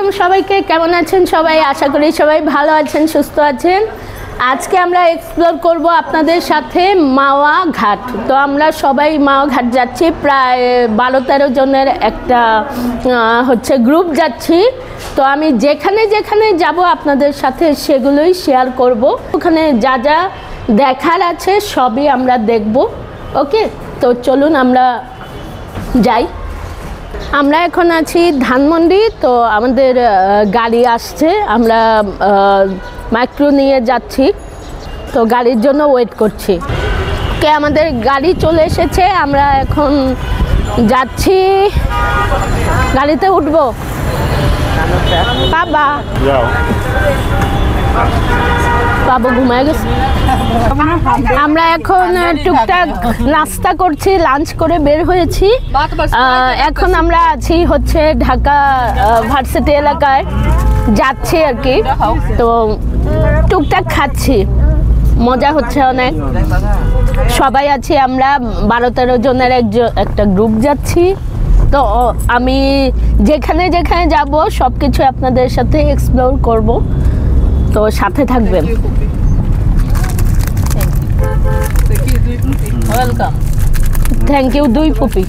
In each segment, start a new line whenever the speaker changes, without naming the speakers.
আলাইকুম সবাইকে, কেমন আছেন সবাই? আশা করি সবাই ভালো আছেন, সুস্থ আছেন। আজকে আমরা এক্সপ্লোর করব আপনাদের সাথে মাওয়া ঘাট। তো আমরা সবাই মাওয়া ঘাট যাচ্ছি, প্রায় 12-13 জনের একটা হচ্ছে গ্রুপ যাচ্ছি। তো আমি যেখানে যেখানে যাব আপনাদের সাথে সেগুলোই শেয়ার করব। ওখানে যা যা দেখার আছে সবই আমরা দেখব। ওকে, তো চলুন আমরা যাই। আমরা এখন আছি ধানমন্ডি। তো আমাদের গাড়ি আসছে, আমরা মাইক্রো নিয়ে যাচ্ছি, তো গাড়ির জন্য ওয়েট করছি। ওকে, আমাদের গাড়ি চলে এসেছে, আমরা এখন যাচ্ছি, গাড়িতে উঠবো। বাবা বাবু ঘুমায় গেছে। আমরা এখন টুকটাক নাস্তা করছি, লাঞ্চ করে বের হয়েছি। এখন আমরা আছি হচ্ছে ঢাকা ভার্সিটি এলাকায় যাচ্ছি আর কি। তো টুকটাক খাচ্ছি, মজা হচ্ছে অনেক। সবাই আছি আমরা 12-13 জনের একটা গ্রুপ যাচ্ছি। তো আমি যেখানে যেখানে যাব সব কিছু আপনাদের সাথে এক্সপ্লোর করব, তো সাথে থাকবেন।
ওয়েলকাম।
Thank you. 2 ফুপি।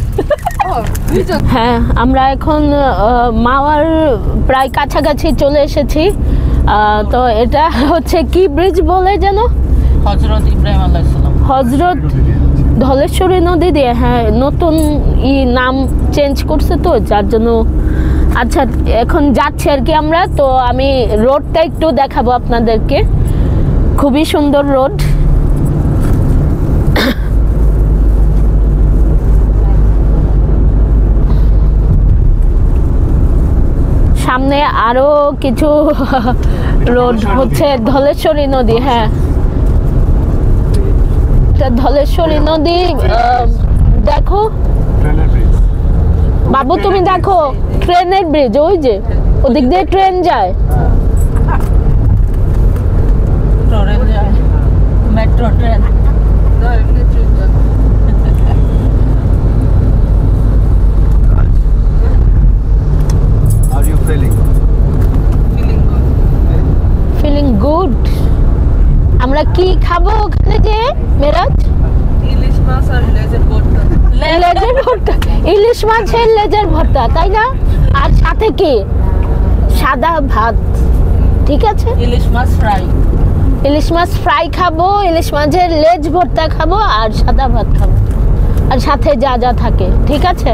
হ্যাঁ, আমরা এখন মাওয়ার প্রায় কাছাকাছি চলে এসেছি। তো এটা হচ্ছে কি ব্রিজ বলে যেন?
হযরত ইব্রাহিম আলাইহিস সালাম।
হযরত ধলেশ্বরী নদী দিয়ে, হ্যাঁ, নতুন নাম চেঞ্জ করছে তো যার জন্য। আচ্ছা, এখন যাচ্ছি আর কি আমরা। তো আমি রোডটা একটু দেখাবো আপনাদেরকে, খুবই সুন্দর রোড। সামনে আরো কিছু রোড হচ্ছে ধলেশ্বরী নদী। হ্যাঁ, ধলেশ্বরী নদী দেখো বাবু, তুমি দেখো ট্রেনের ব্রিজ, ওই যে ওদিক দিয়ে ট্রেন যায়,
মেট্রো ট্রেন।
Feeling good. আমরা কি খাবো ওখানে যে মেরাজ?
ইলিশ মাছ আর লেজের ভর্তা।
লেজের ভর্তা, ইলিশ মাছের লেজের ভর্তা, তাই না? আর সাথে কি? সাদা ভাত। ঠিক আছে,
ইলিশ মাছ ফ্রাই।
ইলিশ মাছ ফ্রাই খাবো, ইলিশ মাছের লেজ ভর্তা খাবো, আর সাদা ভাত খাবো, আর সাথে যা যা থাকে। ঠিক আছে,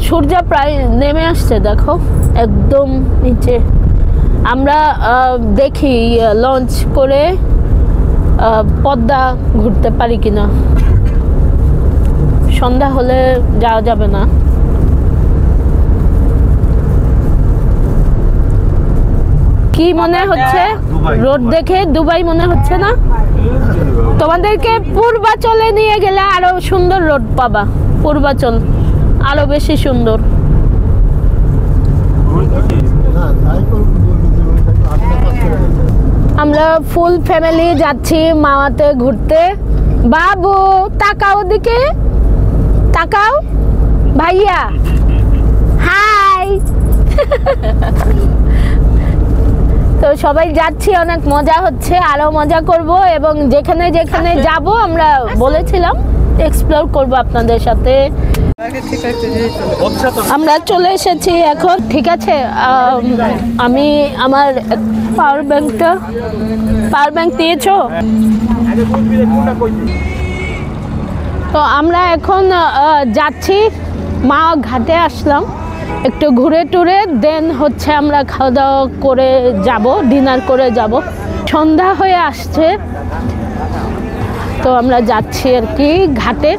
সূর্য প্রায় নেমে আসছে, দেখো একদম নিচে। আমরা দেখি লঞ্চ করে পদ্মা ঘুরতে পারি কিনা। সন্ধ্যা হলে যাওয়া যাবে না। কি মনে হচ্ছে রোড দেখে? দুবাই মনে হচ্ছে না? তোমাদেরকে পূর্বাচলে নিয়ে গেলে আরো সুন্দর রোড পাবা। পূর্বাচল আরো বেশি সুন্দর। আমরা ফুল ফ্যামিলি যাচ্ছি মাওয়াতে ঘুরতে। বাবু তাকাও, দিকে তাকাও, ভাইয়া হাই। তো সবাই যাচ্ছি, অনেক মজা হচ্ছে, আরো মজা করব, এবং যেখানে যেখানে যাব আমরা বলেছিলাম এক্সপ্লোর করব আপনাদের সাথে। আমরা চলে এসেছি এখন। ঠিক আছে, আমি আমার পাওয়ার ব্যাংক দিয়েছো? তো আমরা এখন যাচ্ছি, মা ঘাটে আসলাম, একটু ঘুরে টুরে দেন হচ্ছে আমরা খাওয়া দাওয়া করে যাব, ডিনার করে যাব। সন্ধ্যা হয়ে আসছে, তো আমরা যাচ্ছি আর কি ঘাটে।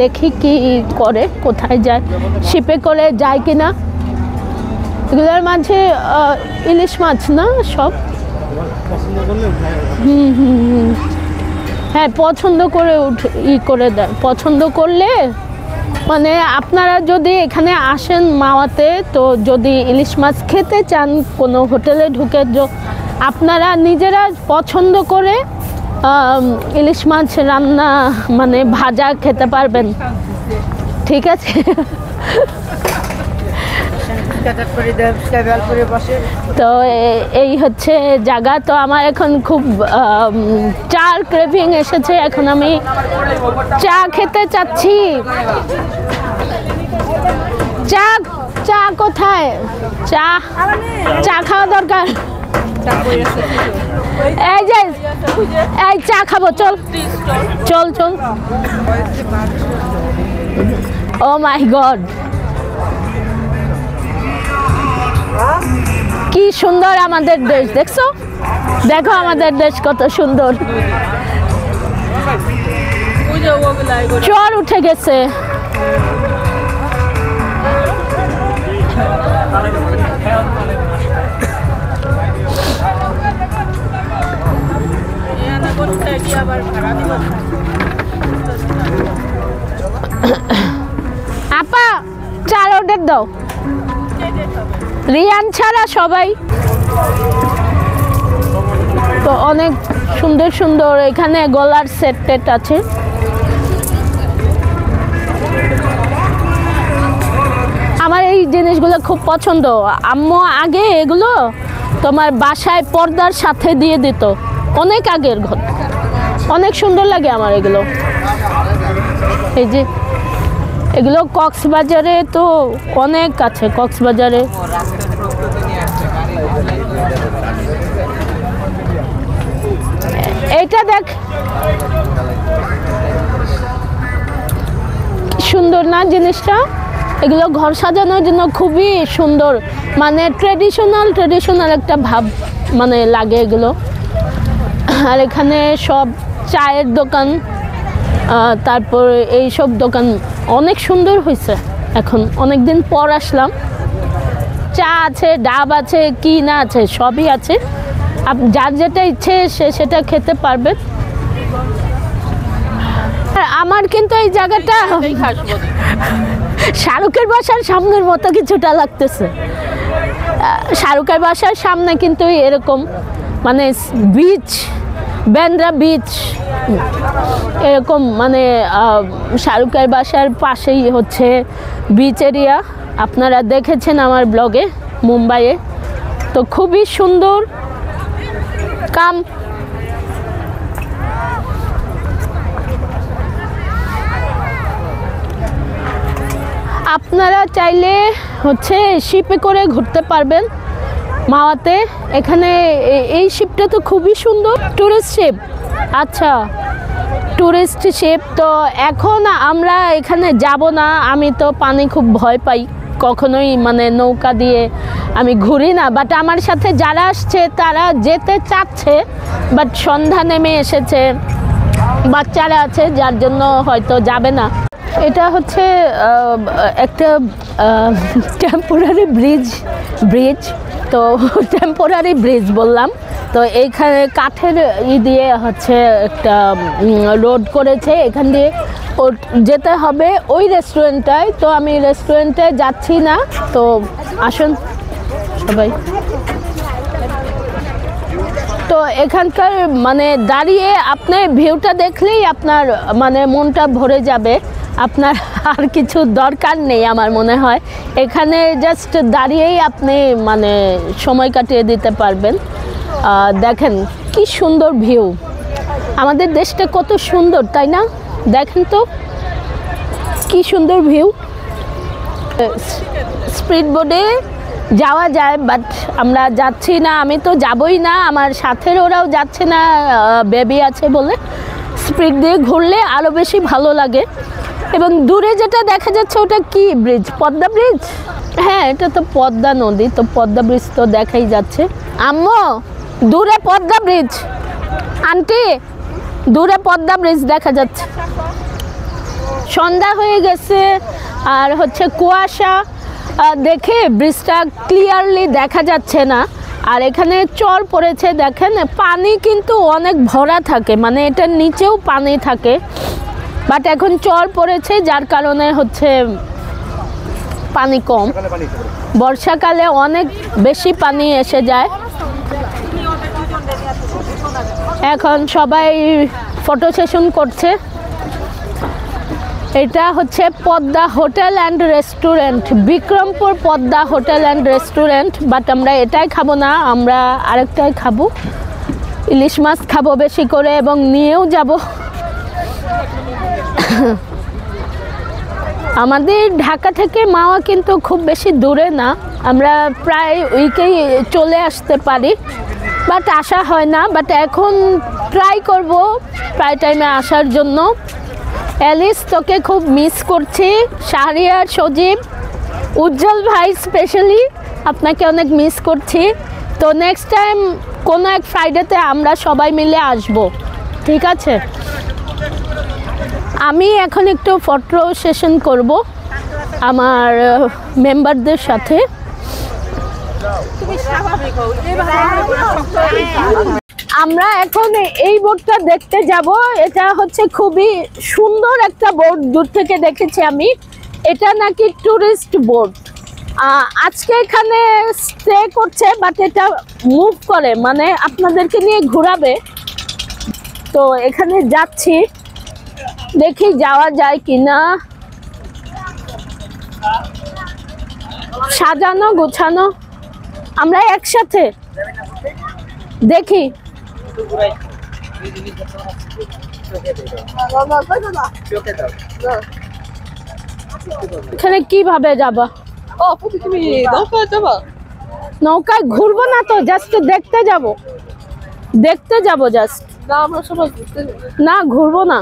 দেখি কি করে, কোথায় যায়, শিপে করে যায় কিনা। এগুলোর মাঝে ইলিশ মাছ না সব? হ্যাঁ, পছন্দ করে করে দেয়, পছন্দ করলে মানে আপনারা যদি এখানে আসেন মাওয়াতে, তো যদি ইলিশ মাছ খেতে চান কোনো হোটেলে ঢুকে আপনারা নিজেরা পছন্দ করে ইলিশ মাছ রান্না মানে ভাজা খেতে পারবেন, ঠিক আছে? তো এই হচ্ছে জায়গা। তো আমার এখন খুব চার ক্রেভিং এসেছে, এখন আমি চা খেতে চাচ্ছি। চা চা কোথায়? চা চা খাওয়া দরকার। এই যে এই চা খাবো, চল চল চল। ও মাই গড, কি সুন্দর আমাদের দেশ, দেখছো? দেখো আমাদের দেশ কত সুন্দর। চর উঠে গেছে। আপা চার অর্ডার দাও, রিয়ান ছাড়া সবাই। তো অনেক সুন্দর সুন্দর এখানে গলার সেট টেট আছে। আমার এই জিনিসগুলো খুব পছন্দ। আম্মু আগে এগুলো তোমার বাসায় পর্দার সাথে দিয়ে দিত, অনেক আগের ঘর। অনেক সুন্দর লাগে আমার এগুলো। এই যে এগুলো কক্সবাজারে তো অনেক আছে, কক্সবাজারে। এটা দেখ, সুন্দর না জিনিসটা? এগুলো ঘর সাজানোর জন্য খুবই সুন্দর, মানে ট্রেডিশনাল একটা ভাব মানে লাগে এগুলো। আর এখানে সব চায়ের দোকান, তারপর এই সব দোকান অনেক সুন্দর হয়েছে। এখন অনেক দিন পর আসলাম। চা আছে, ডাব আছে, কি না আছে সবই আছে। যার যেটা ইচ্ছে সে সেটা খেতে পারবে। আমার কিন্তু এই জায়গাটা শাহরুখের বাসার সামনের মতো কিছুটা লাগতেছে। শাহরুখের বাসার সামনে কিন্তু এরকম মানে বিচ, ব্যান্ড্রা বিচ এরকম, মানে শাহরুখের বাসার পাশেই হচ্ছে বিচ এরিয়া। আপনারা দেখেছেন আমার ব্লগে মুম্বাইয়ে। তো খুবই সুন্দর কাম। আপনারা চাইলে হচ্ছে শিপে করে ঘুরতে পারবেন মাওয়াতে। এখানে এই শিপটা তো খুবই সুন্দর, টুরিস্ট শিপ। আচ্ছা, টুরিস্ট শিপ। তো এখন আমরা এখানে যাব না, আমি তো পানি খুব ভয় পাই, কখনোই মানে নৌকা দিয়ে আমি ঘুরি না। বাট আমার সাথে যারা আসছে তারা যেতে চাচ্ছে, বাট সন্ধ্যা নেমে এসেছে, বাচ্চারা আছে যার জন্য হয়তো যাবে না। এটা হচ্ছে একটা টেম্পোরারি ব্রিজ। তো টেম্পোরারি ব্রিজ বললাম। তো এইখানে কাঠের দিয়ে হচ্ছে একটা রোড করেছে, এখান দিয়ে যেতে হবে ওই রেস্টুরেন্টটায়। তো আমি রেস্টুরেন্টে যাচ্ছি না, তো আসুন সবাই। তো এখানকার মানে দাঁড়িয়ে আপনি ভিউটা দেখলেই আপনার মানে মনটা ভরে যাবে। আপনার আর কিছু দরকার নেই আমার মনে হয়। এখানে জাস্ট দাঁড়িয়েই আপনি মানে সময় কাটিয়ে দিতে পারবেন। দেখেন কি সুন্দর ভিউ। আমাদের দেশটা কত সুন্দর, তাই না? দেখেন তো কি সুন্দর ভিউ। স্পিড বোটে যাওয়া যায়, বাট আমরা যাচ্ছি না। আমি তো যাবই না, আমার সাথের ওরাও যাচ্ছে না, বেবি আছে বলে। স্পিড দিয়ে ঘুরলে আরও বেশি ভালো লাগে। এবং দূরে যেটা দেখা যাচ্ছে ওটা কি ব্রিজ? পদ্মা ব্রিজ। হ্যাঁ, এটা তো পদ্মা নদী, তো পদ্মা ব্রিজ তো দেখাই যাচ্ছে। আম্মু, দূরে পদ্মা ব্রিজ। আন্টি, দূরে পদ্মা ব্রিজ দেখা যাচ্ছে। সন্ধ্যা হয়ে গেছে আর হচ্ছে কুয়াশা দেখে ব্রিজটা ক্লিয়ারলি দেখা যাচ্ছে না। আর এখানে চর পড়েছে, দেখেন পানি কিন্তু অনেক ভরা থাকে, মানে এটার নিচেও পানি থাকে। বাট এখন চর পড়েছে যার কারণে হচ্ছে পানি কম। বর্ষাকালে অনেক বেশি পানি এসে যায়। এখন সবাই ফটো সেশন করছে। এটা হচ্ছে Padma hotel and restaurant, Bikrampur Padma hotel and restaurant. But আমরা এটাই খাবো না, আমরা আরেকটাই খাবো, ইলিশ মাছ খাবো বেশি করে এবং নিয়েও যাব। আমাদের ঢাকা থেকে মাওয়া কিন্তু খুব বেশি দূরে না, আমরা প্রায় উইকেই চলে আসতে পারি, বাট আসা হয় না। বাট এখন ট্রাই করব প্রায় টাইমে আসার জন্য। অ্যালিস, তোকে খুব মিস করছি। শাহরিয়ার, সজীব, উজ্জ্বল ভাই স্পেশালি আপনাকে অনেক মিস করছি। তো নেক্সট টাইম কোনো এক ফ্রাইডেতে আমরা সবাই মিলে আসব, ঠিক আছে? আমি এখন একটু ফটো সেশন করব আমার মেম্বারদের সাথে। আমরা এখন এই বোর্ডটা দেখতে যাব। এটা হচ্ছে খুবই সুন্দর একটা বোর্ড, দূর থেকে দেখেছি আমি। এটা নাকি ট্যুরিস্ট বোর্ড। আজকে এখানে স্টে করছে, বাট এটা মুভ করে, মানে আপনাদেরকে নিয়ে ঘোরাবে। তো এখানে যাচ্ছি, দেখি যাওয়া যায় কিনা। সাজানো গোছানো, আমরা একসাথে দেখি। এখানে কিভাবে যাবা?
তুমি নৌকায় যাবা?
নৌকায় ঘুরবো না তো, জাস্ট দেখতে যাব, দেখতে যাব জাস্ট।
না, আমরা সবাই ঘুরতে যাবো।
না, ঘুরবো না,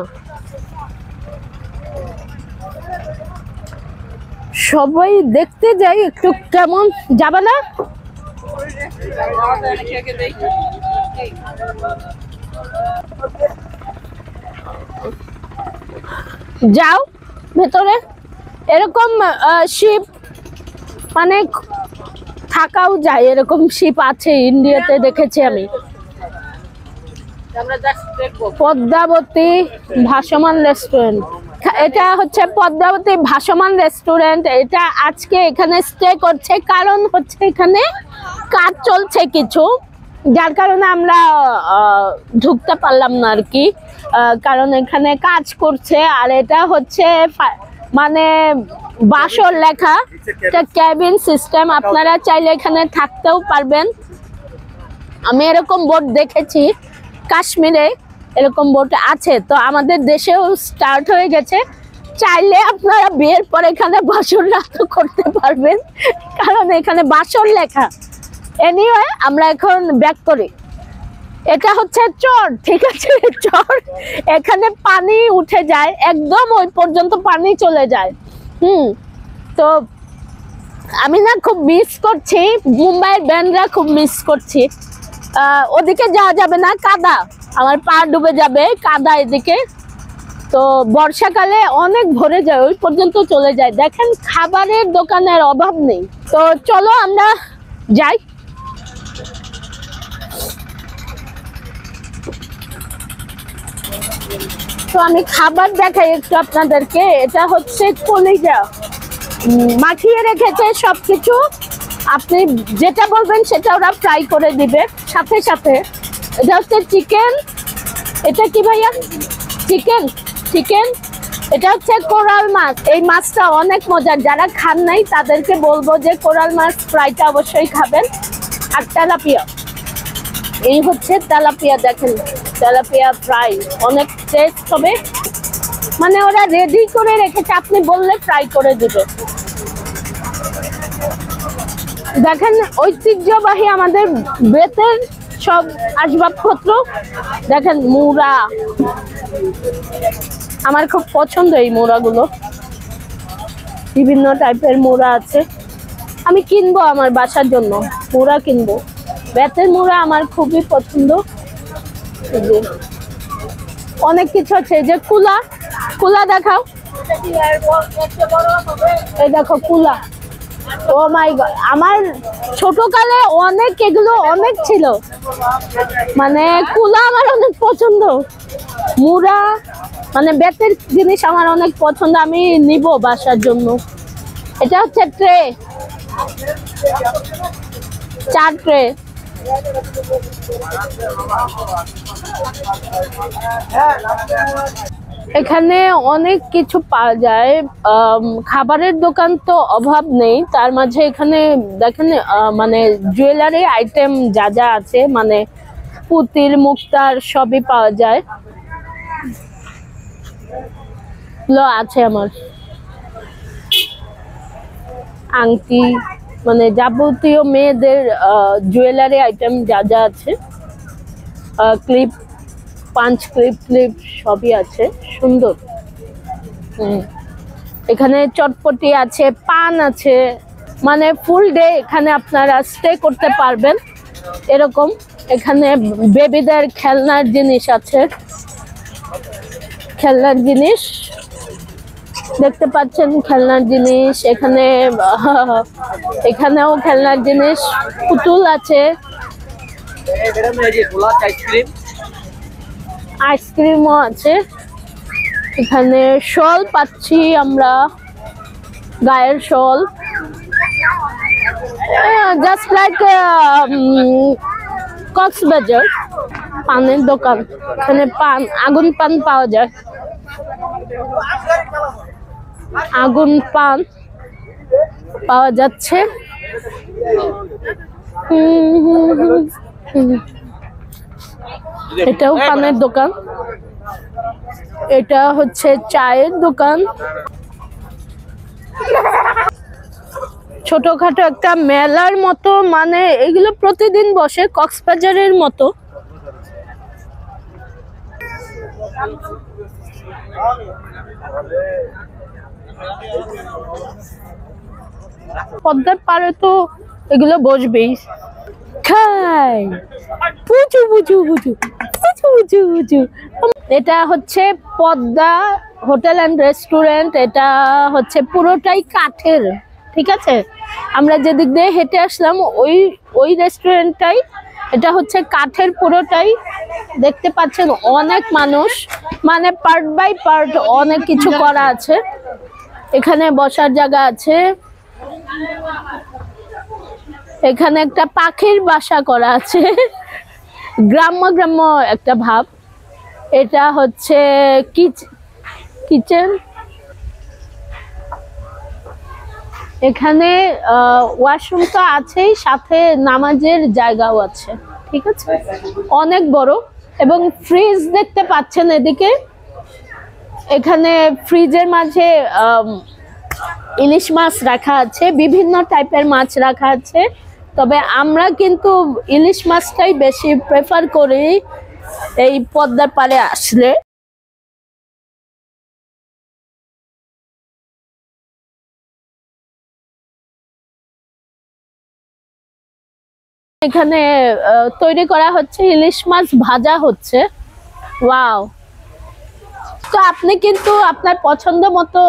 সবাই দেখতে যাই একটু। কেমন যাবে না? যাও ভেতরে। এরকম শিপ মানে থাকাও যায়, এরকম শিপ আছে ইন্ডিয়াতে, দেখেছি আমি। পদ্মাবতী ভাসমান রেস্টুরেন্ট, এটা হচ্ছে পদ্মাবতী ভাসমান রেস্টুরেন্ট। এটা আজকে এখানে স্টে করছে, কারণ হচ্ছে এখানে কাজ চলছে কিছু, যার কারণে আমরা ঢুকতে পারলাম না আর কি। কারণ এখানে কাজ করছে। আর এটা হচ্ছে মানে বাসর লেখা, এটা ক্যাবিন সিস্টেম, আপনারা চাইলে এখানে থাকতেও পারবেন। আমি এরকম বোর্ড দেখেছি কাশ্মীরে, এরকম বোর্ড আছে, তো আমাদের দেশেও স্টার্ট হয়ে গেছে। চাইলে আপনারা বিয়ের পর এখানে বাসর রাতও করতে পারবেন, কারণ এখানে বাসর লেখা। এনিওয়ে, আমরা এখন ব্যাক করি। এটা হচ্ছে চর, ঠিক আছে? চর, এখানে পানি উঠে যায় একদম ওই পর্যন্ত, পানি চলে যায়। তো আমি না খুব মিস করছি, মুম্বাইয়ের ব্যান্ডরা খুব মিস করছি। ওদিকে যাওয়া যাবে না, কাদা, আমার পা ডুবে যাবে, কাদা এদিকে। তো বর্ষাকালে অনেক ভরে যায়, ওই পর্যন্ত চলে যায়। দেখেন খাবারের দোকানের অভাব নেই। তো চলো আমরা যাই। তো আমি খাবার দেখাই একটু আপনাদেরকে। এটা হচ্ছে কলিজা, মাখিয়ে রেখেছে সবকিছু, আপনি যেটা বলবেন সেটা ওরা ফ্রাই করে দিবে সাথে সাথে। এটা হচ্ছে চিকেন। এটা কি ভাইয়া? Chicken, chicken. এটা হচ্ছে কোরাল মাছ। এই মাছটা অনেক মজার, যারা খান নাই তাদেরকে বলবো যে কোরাল মাছ ফ্রাইটা অবশ্যই খাবেন। আর তেলাপিয়া, এই হচ্ছে তেলাপিয়া, দেখেন তেলাপিয়া ফ্রাই, অনেক টেস্ট হবে। মানে ওরা রেডি করে রেখেছে, আপনি বললে ফ্রাই করে দিবে। দেখেন ঐতিহ্যবাহী আমাদের বেতের সব আসবাবপত্র, দেখেন মুড়া, আমার খুব পছন্দ এই মুড়াগুলো, বিভিন্ন টাইপের মুড়া আছে। আমি কিনবো আমার বাসার জন্য, মুড়া কিনবো, বেতের মুড়া আমার খুবই পছন্দ। অনেক কিছু আছে, এই যে কুলা, কুলা দেখাও, এই দেখো কুলা। ও মাই গড, আমার ছোটকালে অনেক এগুলো অনেক ছিল, মানে কুলা আমার অনেক পছন্দ। মুড়া মানে বেতের জিনিস আমার অনেক পছন্দ, আমি নিব বাসার জন্য। এটা হচ্ছে ট্রে, 4 ট্রে। এখানে অনেক কিছু পাওয়া যায়, খাবারের দোকান তো অভাব নেই, তার মাঝে এখানে দেখেন মানে জুয়েলারি আইটেম যা যা আছে, মানে পুতির মুক্তার সবই পাওয়া যায়। আছে আমার আংটি, মানে যাবতীয় মেয়েদের জুয়েলারি আইটেম যা যা আছে, ক্লিপ, পাঞ্চ ক্লিপ ক্লিপ সবই আছে, সুন্দর। এখানে চটপটি আছে, পান আছে, মানে ফুল ডে এখানে আপনারা স্টে করতে পারবেন এরকম। এখানে বেবিদের খেলনার জিনিস আছে, খেলনার জিনিস দেখতে পাচ্ছেন, খেলনার জিনিস এখানে। এখানেও খেলনার জিনিস, পুতুল আছে, আইসক্রিমও আছে। এখানে শল পাচ্ছি আমরা, গায়ের শল, জাস্ট লাইক কক্সবাজার। পানের দোকান, এখানে পান, আগুন পান পাওয়া যায়, আগুন পান পাওয়া যাচ্ছে। এটাও পানের দোকান, এটা হচ্ছে চায়ের দোকান। ছোটখাটো একটা মেলার মতো, মানে এগুলো প্রতিদিন বসে, কক্সবাজারের মতো। পদ্মার পাড়ে তো এগুলো বসবেই। খাই পুচু পুচু পুচু পুচু পুচু পুচু। এটা হচ্ছে পদ্মা হোটেল অ্যান্ড রেস্টুরেন্ট। এটা হচ্ছে পুরোটাই কাঠের, ঠিক আছে। আমরা যেদিক দিয়ে হেঁটে আসলাম ওই রেস্টুরেন্টটাই, এটা হচ্ছে কাঠের পুরোটাই। দেখতে পাচ্ছেন অনেক মানুষ, মানে পার্ট বাই পার্ট অনেক কিছু করা আছে। এখানে বসার জায়গা আছে, এখানে একটা পাখির বাসা করা আছে, গ্রাম্য গ্রাম্য একটা ভাব। এটা হচ্ছে কিচেন। এখানে ওয়াশরুম তো আছেই, সাথে নামাজের জায়গাও আছে, ঠিক আছে, অনেক বড়। এবং ফ্রিজ দেখতে পাচ্ছেন এদিকে, এখানে ফ্রিজের মাঝে ইলিশ মাছ রাখা আছে, বিভিন্ন টাইপের মাছ রাখা আছে। তবে আমরা কিন্তু ইলিশ মাছটাই বেশি প্রেফার করি এই পদ্মার পাড়ে আসলে। এখানে তৈরি করা হচ্ছে, ইলিশ মাছ ভাজা হচ্ছে। ওয়াও! তো আপনি কিন্তু আপনার পছন্দ মতো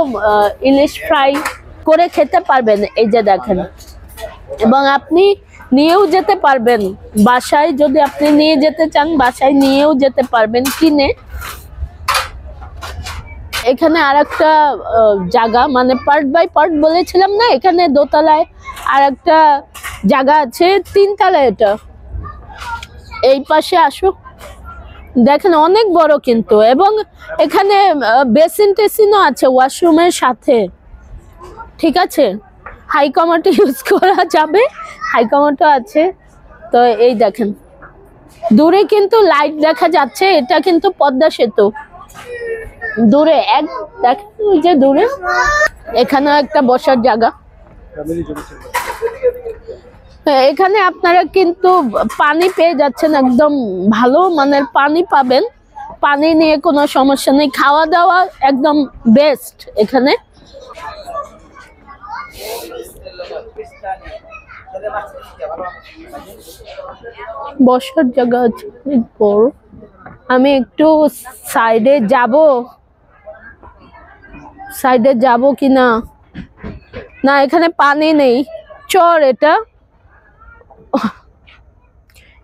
ইলিশ ফ্রাই করে খেতে পারবেন, এই যে দেখেন। এবং আপনি নিয়েও যেতে পারবেন বাসায়, যদি আপনি নিয়ে যেতে চান বাসায় নিয়েও যেতে পারবেন কিনে। এখানে আরেকটা জায়গা, মানে পার্ট বাই পার্ট বলেছিলাম না, এখানে দোতলায় আরেকটা জায়গা আছে, 3 তলায়। এটা এই পাশে আসো, দেখেন অনেক বড় কিন্তু। এবং এখানে বেসিন টেসিনও আছে ওয়াশরুমের সাথে, ঠিক আছে। হাই কমাটো ইউজ করা যাবে, হাই কমাটো আছে। তো এই দেখেন দূরে কিন্তু লাইট দেখা যাচ্ছে, এটা কিন্তু পদ্মা সেতু। দূরে দেখেন ওই যে দূরে, এখানেও একটা বসার জায়গা। এখানে আপনারা কিন্তু পানি পেয়ে যাচ্ছেন, একদম ভালো মানের পানি পাবেন, পানি নিয়ে কোনো সমস্যা নেই। খাওয়া দাওয়া একদম বেস্ট এখানে। বসার জায়গা আছে অনেক বড়। আমি একটু সাইডে যাব কিনা, না এখানে পানি নেই, চর। এটা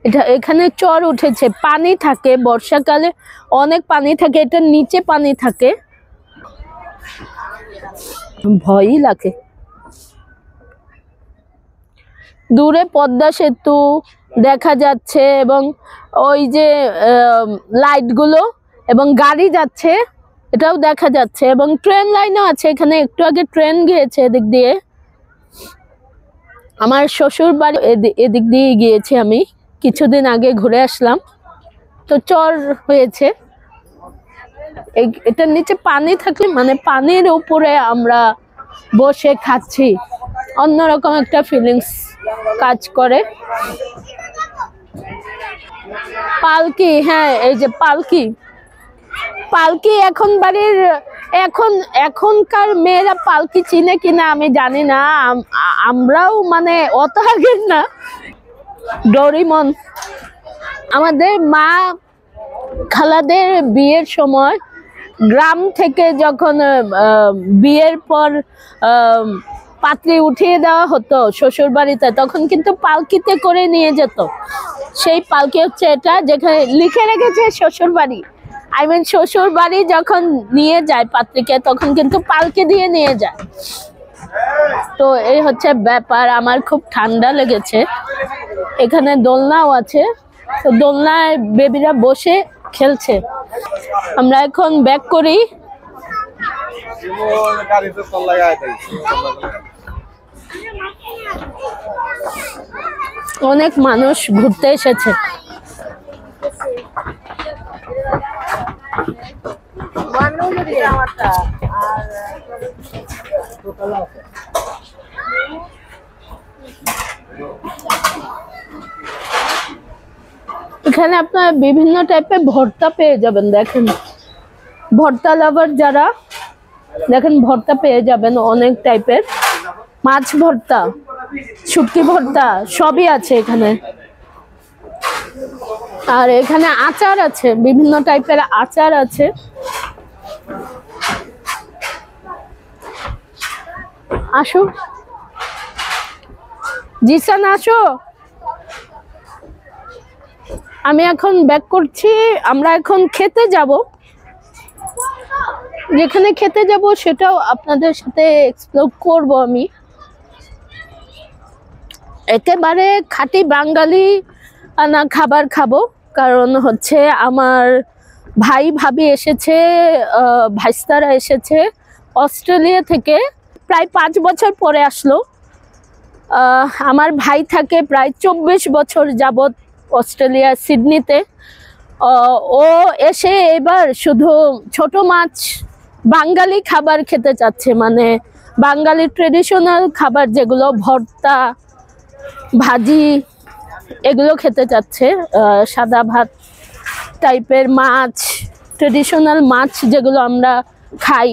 এটা এখানে চর উঠেছে, পানি থাকে বর্ষাকালে, অনেক পানি থাকে, এটার নিচে পানি থাকে, ভয়ই লাগে। দূরে পদ্মা সেতু দেখা যাচ্ছে এবং ওই যে লাইটগুলো এবং গাড়ি যাচ্ছে এটাও দেখা যাচ্ছে, এবং ট্রেন লাইনও আছে এখানে, একটু আগে ট্রেন গিয়েছে এদিক দিয়ে। আমার শ্বশুর বাড়ি এদিক দিয়ে গিয়েছি, আমি কিছুদিন আগে ঘুরে আসলাম। তো চর হয়েছে, এটার নিচে পানি থাকলে মানে পানির উপরে আমরা বসে খাচ্ছি, অন্যরকম একটা ফিলিংস কাজ করে। পালকি, হ্যাঁ এই যে পালকি, পালকি এখন বাড়ির এখনকার মেয়েরা পালকি চিনে কিনা আমি জানি না, আমরাও মানে অত আগের না। ডোরিমন, আমাদের মা খালাদের বিয়ের সময় গ্রাম থেকে যখন বিয়ের পর পাত্রী উঠিয়ে দেওয়া হতো শ্বশুর বাড়িতে, তখন কিন্তু পালকিতে করে নিয়ে যেত। সেই পালকি হচ্ছে এটা, যেখানে লিখে রেখেছে শ্বশুর বাড়ি। শ্বশুর বাড়ি যখন নিয়ে যায় পাত্রীকে, তখন কিন্তু পালকি দিয়ে নিয়ে যায়। তো এই হচ্ছে ব্যাপার। আমার খুব ঠান্ডা লেগেছে, এখানে দোলনাও আছে, তো দোলনায় বেবিরা বসে খেলছে। আমরা এখন ব্যাক করি। অনেক মানুষ ঘুরতে এসেছে। এখানে আপনার বিভিন্ন টাইপের ভর্তা পেয়ে যাবেন। দেখেন ভর্তা লাভার যারা, দেখেন ভর্তা পেয়ে যাবেন অনেক টাইপের, মাছ ভর্তা, শুটকি ভর্তা, সবই আছে এখানে। আর এখানে আচার আছে, বিভিন্ন টাইপের আচার আছে। আসো জিসান, আসো। আমি এখন ব্যাক করছি, আমরা এখন খেতে যাব। যেখানে খেতে যাব সেটাও আপনাদের সাথে এক্সপ্লোর করব। আমি একেবারে খাঁটি বাঙালি না খাবার খাবো, কারণ হচ্ছে আমার ভাই ভাবি এসেছে, ভাইস্তারা এসেছে অস্ট্রেলিয়া থেকে, প্রায় 5 বছর পরে আসলো। আমার ভাই থাকে প্রায় 24 বছর যাবত অস্ট্রেলিয়া সিডনিতে। ও এসে এবার শুধু ছোট মাছ বাঙালি খাবার খেতে চাচ্ছে, মানে বাঙালি ট্রেডিশনাল খাবার যেগুলো ভর্তা ভাজি এগুলো খেতে চাচ্ছে। সাদা ভাত টাইপের মাছ, ট্রেডিশনাল মাছ যেগুলো আমরা খাই।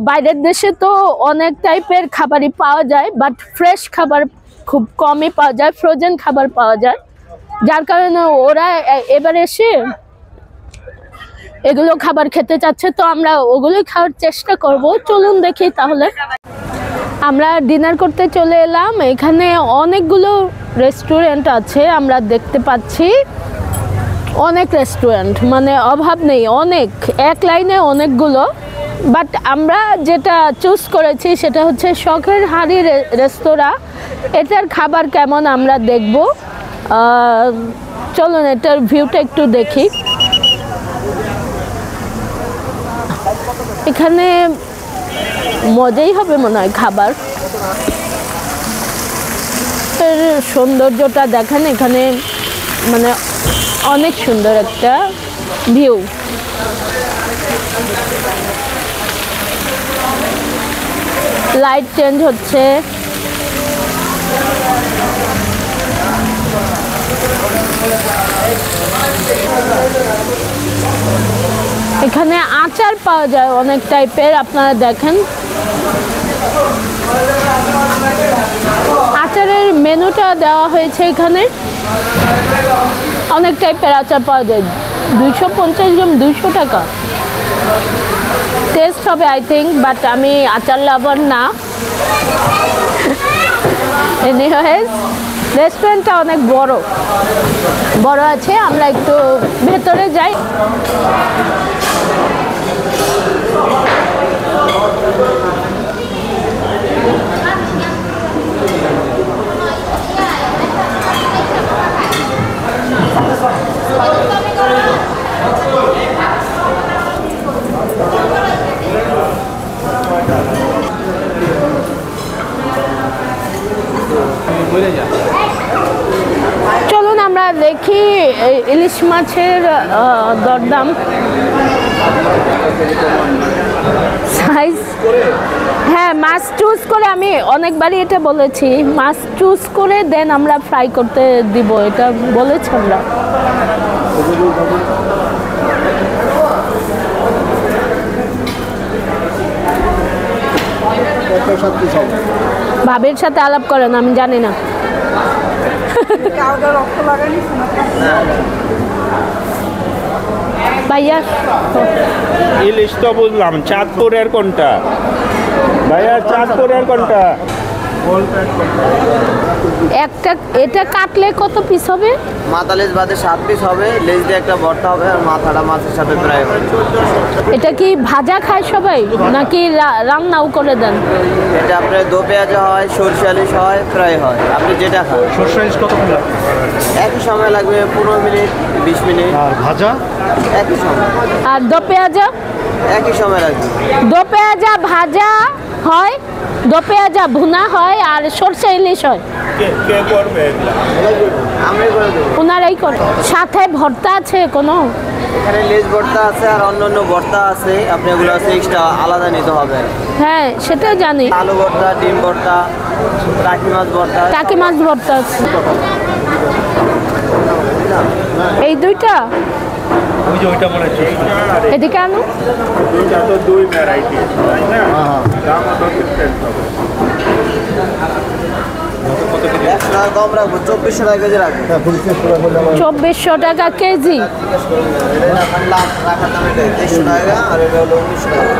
বাইরের দেশে তো অনেক টাইপের খাবারই পাওয়া যায়, বাট ফ্রেশ খাবার খুব কমই পাওয়া যায়, ফ্রোজেন খাবার পাওয়া যায়, যার কারণে ওরা এবার এসে এগুলো খাবার খেতে চাচ্ছে। তো আমরা ওগুলোই খাওয়ার চেষ্টা করব। চলুন দেখি তাহলে। আমরা ডিনার করতে চলে এলাম। এখানে অনেকগুলো রেস্টুরেন্ট আছে, আমরা দেখতে পাচ্ছি অনেক রেস্টুরেন্ট, মানে অভাব নেই, অনেক, এক লাইনে অনেকগুলো। বাট আমরা যেটা চুজ করেছি সেটা হচ্ছে শখের হাড়ি রেস্তোরাঁ। এটার খাবার কেমন আমরা দেখব। চলুন এটার ভিউটা একটু দেখি। এখানে মজাই হবে মনে হয় খাবার। এর সৌন্দর্যটা দেখেন, এখানে মানে অনেক সুন্দর একটা ভিউ। লাইট চেঞ্জ হচ্ছে। এখানে আচার পাওয়া যায় অনেক টাইপের, আপনারা দেখেন। আচারের মেনুটা দেওয়া হয়েছে এখানে, অনেক টাইপের আচার পাওয়া যায়। 250 গ্রাম 200 টাকা। টেস্ট হবে আই থিঙ্ক, বাট আমি আচার লাভার না। এনিওয়েজ রেস্টুরেন্টটা অনেক বড় বড় আছে, আমরা একটু ভেতরে যাই। চলুন আমরা দেখি ইলিশ মাছের দরদাম সাইজ। হ্যাঁ, মাছ চুজ করে, আমি অনেকবারই এটা বলেছি, মাছ চুজ করে দেন আমরা ফ্রাই করতে দিব, এটা বলেছি আমরা। ভাবির সাথে আলাপ করেন, আমি জানি না। ভাইয়া
ইলিশ তো বুঝলাম, চাঁদপুরের কোনটা ভাইয়া? চাঁদপুরের কোনটা?
একটা এটা কাটলে কত পিস হবে?
মাথা লেজ বাদে 7 পিস হবে, লেজ দিয়ে একটা ভর্তা হবে আর মাথাটা মাছের সাথে ফ্রাই হবে।
এটা কি ভাজা খায় সবাই নাকি রান্নাও করে দেন?
এটা আপনার দো পেঁয়াজা হয়, সরষে ইলিশ হয়, ফ্রাই হয়, আপনি যেটা খান।
সরষে ইলিশ কত লাগবে?
একই সময় লাগবে 15 মিনিট 20 মিনিট।
আর ভাজা?
একই সময়।
আর দো পেঁয়াজা?
একই সময় লাগবে।
দো পেঁয়াজা ভাজা হয়, দো পেঁয়াজা ভুনা হয়, আর সরষে ইলিশ হয়।
কে করবে?
আমরাই করে দেবো।
ওনারাই করে। সাথে ভর্তা আছে কোনো?
এখানে লেজ ভর্তা আছে আর অন্যান্য ভর্তা আছে, আপনি এগুলো আছে এক্সট্রা আলাদা নিতে হবে।
হ্যাঁ, সেটাই জানি।
আলু ভর্তা, ডিম ভর্তা, টাকি মাছ ভর্তা।
টাকি মাছ ভর্তা আছে। এই দুইটা
ওই যে ওইটা মনে হচ্ছে
এদিকে আনো।
দুইটা তো দুই ভ্যারাইটি, তাই না? দাম তো ডিফারেন্ট হবে।
100 টাকা কম রাখবো, 2400 টাকা কেজি রাখবো।
2400 টাকা কেজি।
এটা আপনার লাভ রাখার দাম এটা 2300 টাকা আর এটা হলো 1900 টাকা।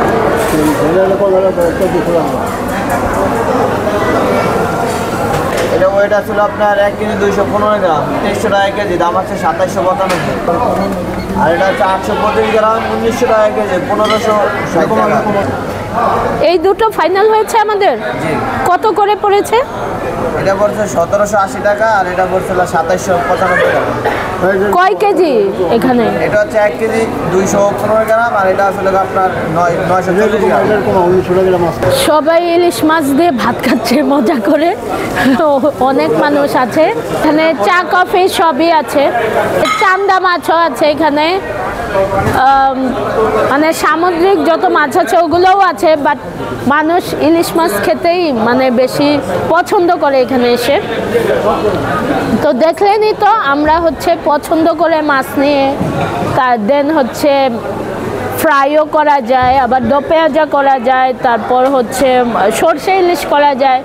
এটা ওয়েট ছিল আপনার 1 কেজি 215 গ্রাম, 2300 টাকা কেজি, দাম আছে 2795। আর এটা হচ্ছে 825 গ্রাম, 1900 টাকা কেজি, 1560 টাকা।
এই দুটো ফাইনাল হয়েছে আমাদের। কত করে পড়েছে?
এটা পড়ছে 1780 টাকা আর এটা পড়ছে 2795 টাকা।
কয় কেজি এখানে?
এটা হচ্ছে 1 কেজি 215 গ্রাম আর এটা আসলে আপনার 940 গ্রাম।
সবাই ইলিশ মাছ দিয়ে ভাত খাচ্ছে মজা করে। অনেক মানুষ আছে এখানে, চা কফি সবই আছে, চান্দা মাছও আছে এখানে। মানে সামুদ্রিক যত মাছ আছে ওগুলোও আছে, বাট মানুষ ইলিশ মাছ খেতেই মানে বেশি পছন্দ করে এখানে এসে। তো দেখলেনই তো, আমরা হচ্ছে পছন্দ করে মাছ নিয়ে তার দেন হচ্ছে ফ্রাইও করা যায়, আবার দো পেঁয়াজা করা যায়, তারপর হচ্ছে সরষে ইলিশ করা যায়।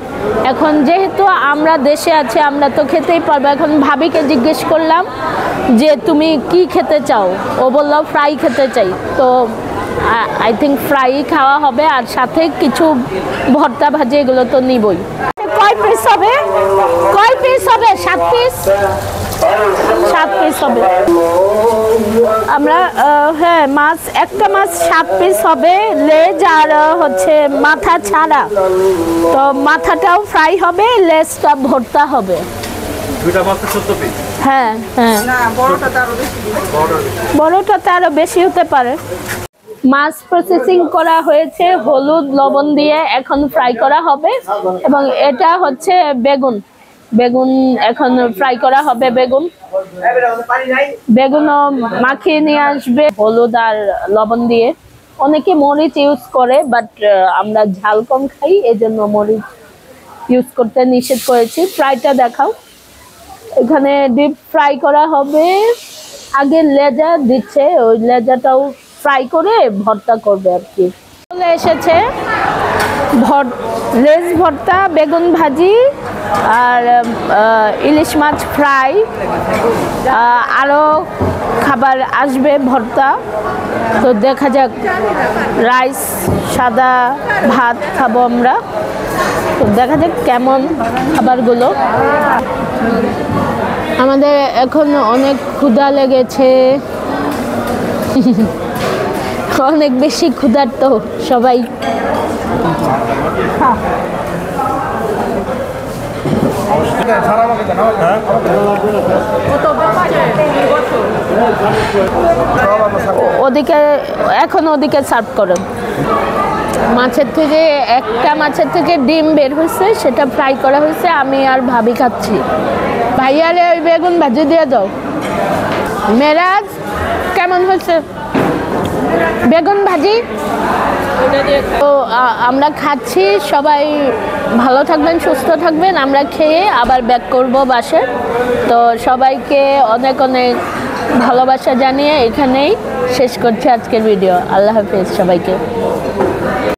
এখন যেহেতু আমরা দেশে আছি, আমরা তো খেতেই পারবো। এখন ভাবিকে জিজ্ঞেস করলাম যে তুমি কি খেতে চাও, ও বললো ফ্রাই খেতে চাই। তো আই থিঙ্ক ফ্রাই খাওয়া হবে, আর সাথে কিছু ভর্তা ভাজি এগুলো তো নিবই। কয় পিস হবে? কয় পিস হবে? 7 পিস? 7 পিস হবে। আমরা হ্যাঁ, মাছ একটা মাছ 7 পিস হবে, লেজ আর হচ্ছে মাথা ছাড়া। তো মাথাটাও ফ্রাই হবে, লেজটা ভর্তা হবে।
দুইটা মাছের 14 পিস।
হ্যাঁ হ্যাঁ, বড়টাতে আরো বেশি হতে পারে। মাছ প্রসেসিং করা হয়েছে হলুদ লবণ দিয়ে, এখন ফ্রাই করা হবে। এবং এটা হচ্ছে বেগুন, বেগুন এখন ফ্রাই করা হবে। বেগুনও মাখিয়ে নিয়ে আসবে হলুদ আর লবণ দিয়ে। অনেকে মরিচ ইউজ করে, বাট আমরা ঝাল কম খাই, এজন্য মরিচ ইউজ করতে নিষেধ করেছি। ফ্রাইটা দেখাও। এখানে ডিপ ফ্রাই করা হবে। আগে লেজা দিচ্ছে, ওই লেজাটাও ফ্রাই করে ভর্তা করবে আর কি। চলে এসেছে লেজ ভর্তা, বেগুন ভাজি আর ইলিশ মাছ ফ্রাই, আরও খাবার আসবে ভর্তা। তো দেখা যাক, রাইস সাদা ভাত খাবো আমরা। তো দেখা যাক কেমন খাবারগুলো। আমাদের এখন অনেক ক্ষুধা লেগেছে, অনেক বেশি ক্ষুধার্ত সবাই। ওদিকে এখন ওদিকে সার্ভ করুন। মাছের থেকে একটা মাছের থেকে ডিম বের হয়েছে, সেটা ফ্রাই করা হয়েছে, আমি আর ভাবি খাচ্ছি। ভাইয়ারে ওই বেগুন ভাজি দিয়ে দাও। মেরাজ কেমন হয়েছে বেগুন ভাজি? তো আমরা খাচ্ছি, সবাই ভালো থাকবেন, সুস্থ থাকবেন। আমরা খেয়ে আবার ব্যাক করব বাসে। তো সবাইকে অনেক অনেক ভালোবাসা জানিয়ে এখানেই শেষ করছি আজকের ভিডিও। আল্লাহ হাফেজ সবাইকে।